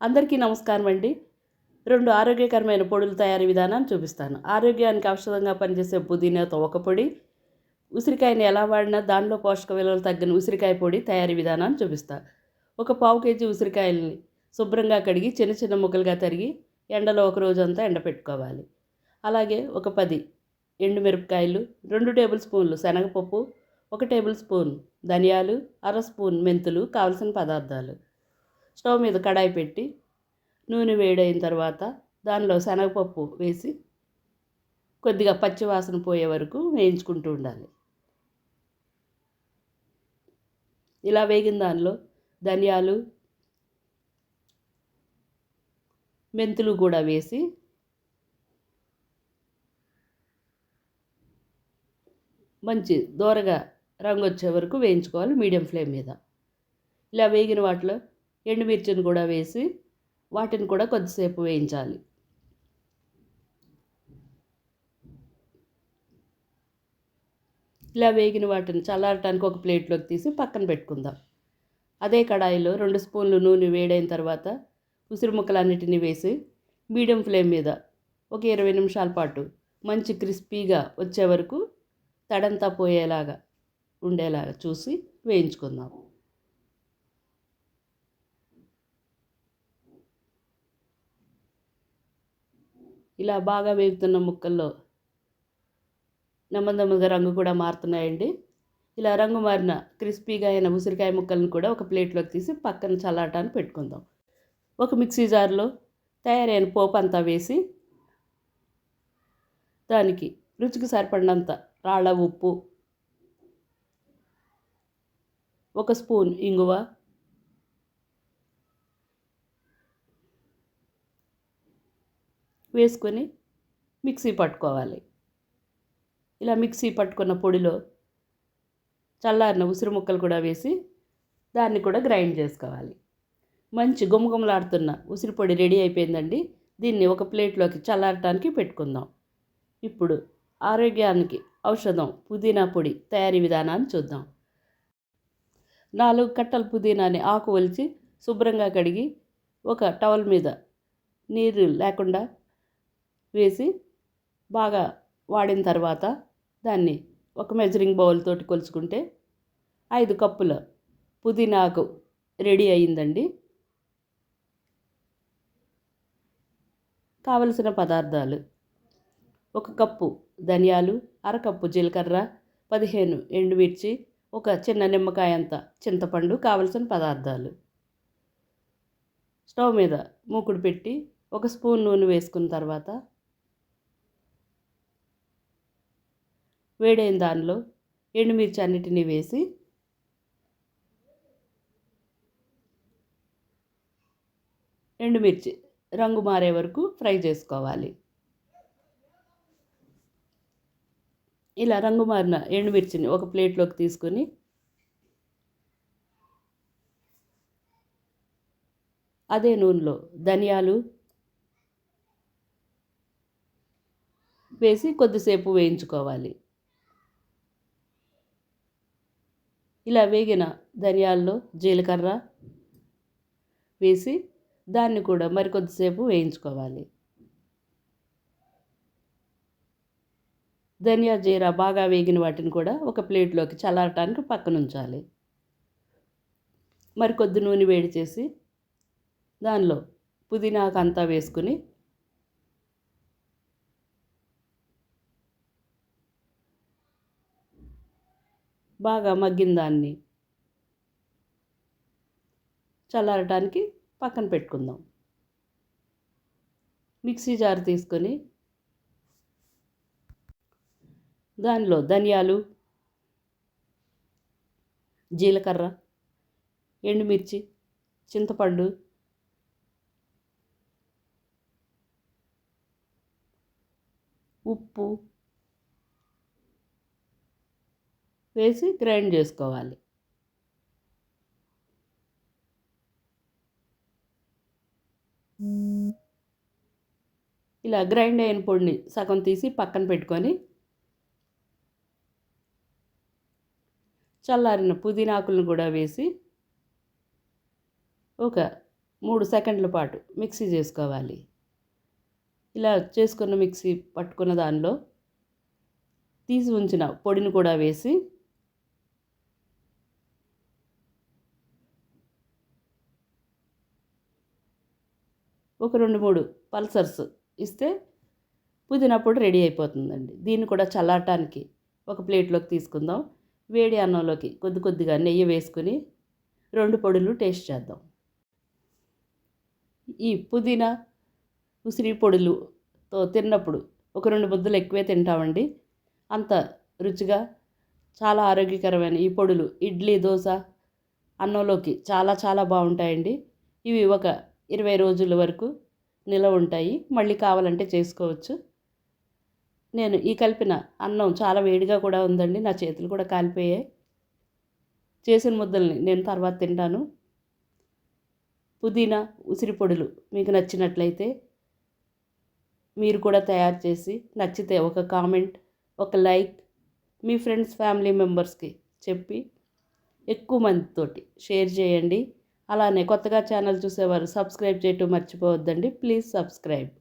అందరికీ నమస్కారం అండి. 2 ఆరోగ్యకరమైన పొడుల తయారీ విధానాన్ని చూపిస్తాను. ఆరోగ్యానికి ఔషధంగా పనిచేసే పుదీనాతో ఒక పొడి, ఉసిరికాయని ఎలా వాడినా దానిలో పోషక విలువలు తగ్గిన ఉసిరికాయ పొడి తయారీ విధానాన్ని చూపిస్తా. ఒక పావు కేజీ ఉసిరికాయల్ని శుభ్రంగా కడిగి చిన్న చిన్న ముక్కలుగా తరిగి ఎండలో ఒక రోజంతా ఎండపెట్టుకోవాలి. అలాగే ఒక 10 ఎండుమిరపకాయలు, 2 టేబుల్ స్పూన్లు శనగపప్పు, 1 టేబుల్ స్పూన్ ధనియాలు, అర స్పూన్ మెంతులు కావలసిన పదార్థాలు. స్టవ్ మీద కడాయి పెట్టి నూనె వేడైన తర్వాత దానిలో శనగపప్పు వేసి కొద్దిగా పచ్చివాసన పోయే వరకు వేయించుకుంటూ ఉండాలి. ఇలా వేగిన దానిలో ధనియాలు, మెంతులు కూడా వేసి మంచి దోరగా రంగు వచ్చే వరకు వేయించుకోవాలి మీడియం ఫ్లేమ్ మీద. ఇలా వేగిన వాటిలో ఎండుమిర్చిని కూడా వేసి వాటిని కూడా కొద్దిసేపు వేయించాలి. ఇలా వేగిన వాటిని చల్లారటానికి ఒక ప్లేట్లోకి తీసి పక్కన పెట్టుకుందాం. అదే కడాయిలో 2 స్పూన్లు నూనె వేడైన తర్వాత ఉసిరి ముక్కలన్నిటినీ వేసి మీడియం ఫ్లేమ్ మీద ఒక 20 నిమిషాల పాటు మంచి క్రిస్పీగా వచ్చే వరకు తడంతా పోయేలాగా ఉండేలాగా చూసి వేయించుకుందాం. ఇలా బాగా వేగుతున్న ముక్కల్లో నెమ్మదిగా రంగు కూడా మారుతున్నాయండి. ఇలా రంగు మారిన క్రిస్పీగా అయిన ఉసిరికాయ ముక్కలను కూడా ఒక ప్లేట్లోకి తీసి పక్కన చల్లారటానికి పెట్టుకుందాం. ఒక మిక్సీ జార్లో తయారైన పోపు అంతా వేసి దానికి రుచికి సరిపడినంత రాళ్ళ ఉప్పు, 1 స్పూన్ ఇంగువ, వేసుకొని మిక్సీ పట్టుకోవాలి. ఇలా మిక్సీ పట్టుకున్న పొడిలో చల్లారిన ఉసిరి ముక్కలు కూడా వేసి దాన్ని కూడా గ్రైండ్ చేసుకోవాలి. మంచి గుమగుమలాడుతున్న ఉసిరి పొడి రెడీ అయిపోయిందండి. దీన్ని ఒక ప్లేట్లోకి చల్లారటానికి పెట్టుకుందాం. ఇప్పుడు ఆరోగ్యానికి ఔషధం పుదీనా పొడి తయారీ విధానాన్ని చూద్దాం. 4 కట్టల పుదీనాని ఆకు ఒలిచి శుభ్రంగా కడిగి ఒక టవల్ మీద నీరు లేకుండా వేసి బాగా వాడిన తర్వాత దాన్ని ఒక మెజరింగ్ బౌల్ తోటి కొలుచుకుంటే 5 కప్పుల పుదీనాకు రెడీ అయ్యిందండి. కావలసిన పదార్థాలు: 1 కప్పు ధనియాలు, అరకప్పు జీలకర్ర, 15 ఎండుమిర్చి, ఒక చిన్న నిమ్మకాయ అంత చింతపండు కావలసిన పదార్థాలు. స్టవ్ మీద మూకుడు పెట్టి 1 స్పూన్ నూనె వేసుకున్న తర్వాత వేడైన దానిలో ఎండుమిర్చి అన్నిటినీ వేసి ఎండుమిర్చి రంగు మారే వరకు ఫ్రై చేసుకోవాలి. ఇలా రంగు మారిన ఎండుమిర్చిని ఒక ప్లేట్లోకి తీసుకొని అదే నూనెలో ధనియాలు వేసి కొద్దిసేపు వేయించుకోవాలి. ఇలా వేగిన ధనియాల్లో జీలకర్ర వేసి దాన్ని కూడా మరికొద్దిసేపు వేయించుకోవాలి. ధనియా జీరా బాగా వేగిన వాటిని కూడా ఒక ప్లేట్లోకి చల్లారటానికి పక్కన ఉంచాలి. మరికొద్ది నూనె వేడి చేసి దానిలో పుదీనాకు అంతా వేసుకుని బాగా మగ్గిన దాన్ని చల్లారటానికి పక్కన పెట్టుకుందాం. మిక్సీ జార్ తీసుకొని దానిలో ధనియాలు, జీలకర్ర, ఎండుమిర్చి, చింతపండు, ఉప్పు వేసి గ్రైండ్ చేసుకోవాలి. ఇలా గ్రైండ్ అయిన పొడిని సగం తీసి పక్కన పెట్టుకొని చల్లారిన పుదీనాకులను కూడా వేసి ఒక 3 సెకండ్ల పాటు మిక్సీ చేసుకోవాలి. ఇలా చేసుకున్న మిక్సీ పట్టుకున్న దానిలో తీసి ఉంచిన పొడిని కూడా వేసి ఒక 2-3 పల్సర్స్ ఇస్తే పుదీనా పొడి రెడీ అయిపోతుందండి. దీన్ని కూడా చల్లారటానికి ఒక ప్లేట్లోకి తీసుకుందాం. వేడి అన్నంలోకి కొద్దిగా నెయ్యి వేసుకుని 2 పొడులు టేస్ట్ చేద్దాం. ఈ పుదీనా ఉసిరి పొడులుతో తిన్నప్పుడు ఒక 2 ముద్దలు ఎక్కువే తింటామండి. అంత రుచిగా చాలా ఆరోగ్యకరమైన ఈ పొడులు ఇడ్లీ, దోశ, అన్నంలోకి చాలా బాగుంటాయండి. ఇవి ఒక 20 రోజుల వరకు నిలవ ఉంటాయి. మళ్ళీ కావాలంటే చేసుకోవచ్చు. నేను ఈ కలిపిన అన్నం చాలా వేడిగా కూడా ఉందండి. నా చేతులు కూడా కాలిపోయాయి. చేసిన ముద్దల్ని నేను తర్వాత తింటాను. పుదీనా ఉసిరి పొడులు మీకు నచ్చినట్లయితే మీరు కూడా తయారు చేసి నచ్చితే ఒక కామెంట్, ఒక లైక్ మీ ఫ్రెండ్స్, ఫ్యామిలీ మెంబర్స్కి చెప్పి ఎక్కువ మందితోటి షేర్ చేయండి. అలానే కొత్తగా ఛానల్ చూసేవారు సబ్స్క్రైబ్ చేయటం మర్చిపోవద్దండి. Please subscribe.